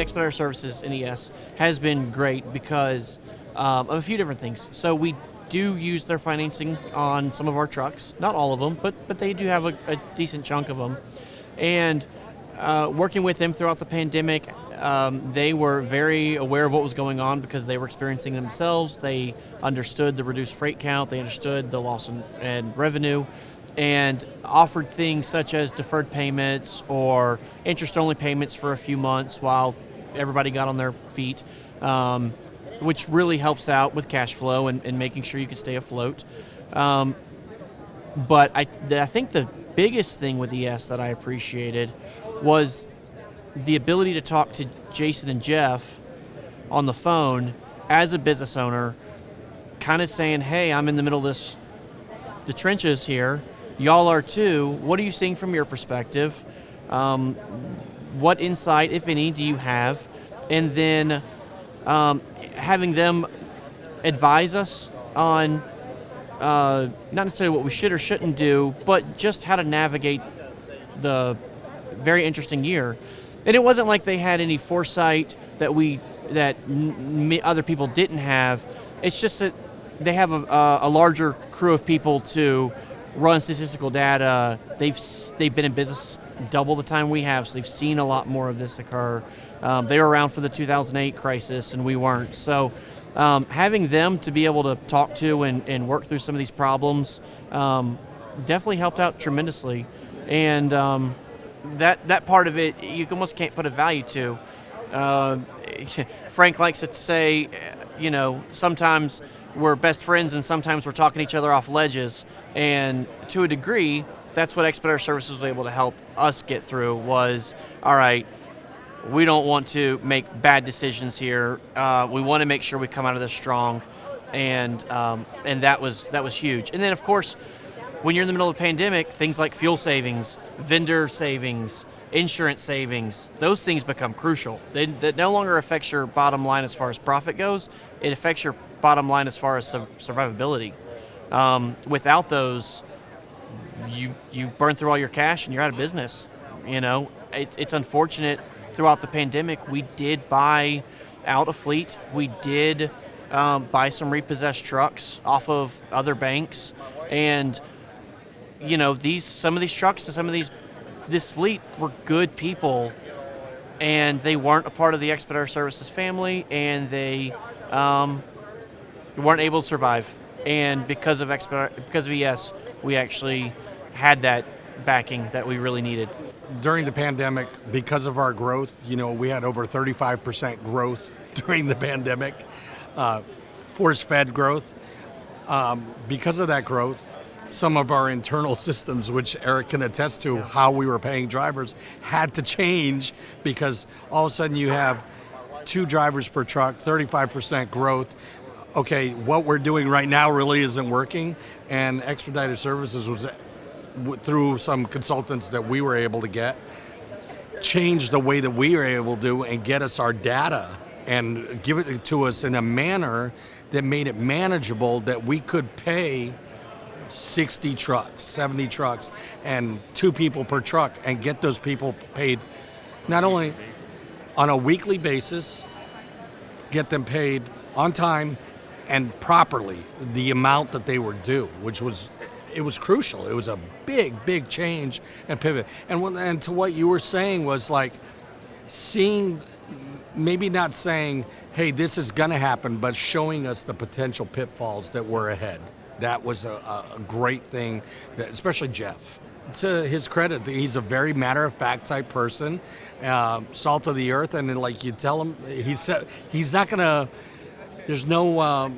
Expediter Services in ES has been great because of a few different things. So we do use their financing on some of our trucks, not all of them, but they do have a decent chunk of them. And working with them throughout the pandemic, they were very aware of what was going on because they were experiencing themselves. They understood the reduced freight count. They understood the loss in revenue, and offered things such as deferred payments or interest-only payments for a few months while everybody got on their feet, which really helps out with cash flow and making sure you can stay afloat. But I think the biggest thing with ES that I appreciated was the ability to talk to Jason and Jeff on the phone as a business owner, kind of saying, hey, I'm in the middle of the trenches here. Y'all are too. What are you seeing from your perspective? What insight, if any, do you have? And then having them advise us on not necessarily what we should or shouldn't do, but just how to navigate the very interesting year. And it wasn't like they had any foresight that other people didn't have. It's just that they have a larger crew of people to run statistical data. They've been in business double the time we have, so they've seen a lot more of this occur. They were around for the 2008 crisis, and we weren't. So having them to be able to talk to and work through some of these problems definitely helped out tremendously. And that part of it, you almost can't put a value to. Frank likes to say, sometimes we're best friends and sometimes we're talking each other off ledges. And to a degree, that's what Expediter Services was able to help us get through was, all right, we don't want to make bad decisions here. We want to make sure we come out of this strong. And that was huge. And then, of course, when you're in the middle of a pandemic, things like fuel savings, vendor savings, insurance savings, those things become crucial. That no longer affects your bottom line as far as profit goes. It affects your bottom line as far as survivability. Without those, you burn through all your cash and you're out of business. It's unfortunate. Throughout the pandemic, we did buy out a fleet. We did buy some repossessed trucks off of other banks, and some of these trucks and this fleet were good people, and they weren't a part of the Expediter Services family, and they weren't able to survive. And because of ES, we actually had that backing that we really needed. During the pandemic, because of our growth, we had over 35% growth during the pandemic, force-fed growth. Because of that growth, some of our internal systems, which Eric can attest to, how we were paying drivers, had to change because all of a sudden you have 2 drivers per truck, 35% growth. Okay, what we're doing right now really isn't working, and Expediter Services was, through some consultants that we were able to get, change the way that we were able to do and get us our data and give it to us in a manner that made it manageable, that we could pay 60 trucks, 70 trucks, and 2 people per truck, and get those people paid not only on a weekly basis, get them paid on time and properly the amount that they were due, it was crucial. It was a big change and pivot. And to what you were saying was like seeing, maybe not saying, hey, this is going to happen, but showing us the potential pitfalls that were ahead. That was a great thing, especially Jeff. To his credit, he's a very matter-of-fact type person, salt of the earth, and then, like you tell him, he's not going to, there's no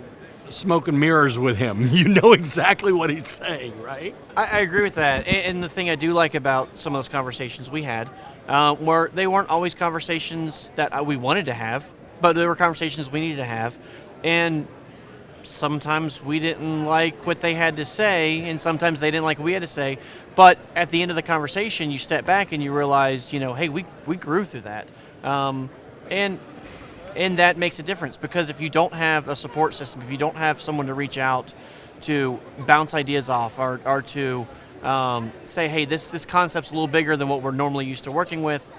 smoke and mirrors with him. You know exactly what he's saying, right? I agree with that. And the thing I do like about some of those conversations we had, were they weren't always conversations that we wanted to have, but they were conversations we needed to have. And sometimes we didn't like what they had to say, and sometimes they didn't like what we had to say. But at the end of the conversation, you step back and you realize, hey, we grew through that. And that makes a difference, because if you don't have a support system, if you don't have someone to reach out to bounce ideas off or to say, hey, this concept's a little bigger than what we're normally used to working with,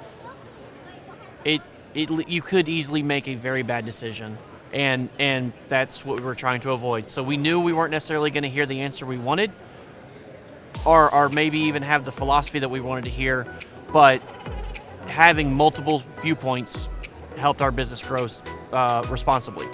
you could easily make a very bad decision. And that's what we were trying to avoid. So we knew we weren't necessarily going to hear the answer we wanted, or maybe even have the philosophy that we wanted to hear, but having multiple viewpoints helped our business grow responsibly.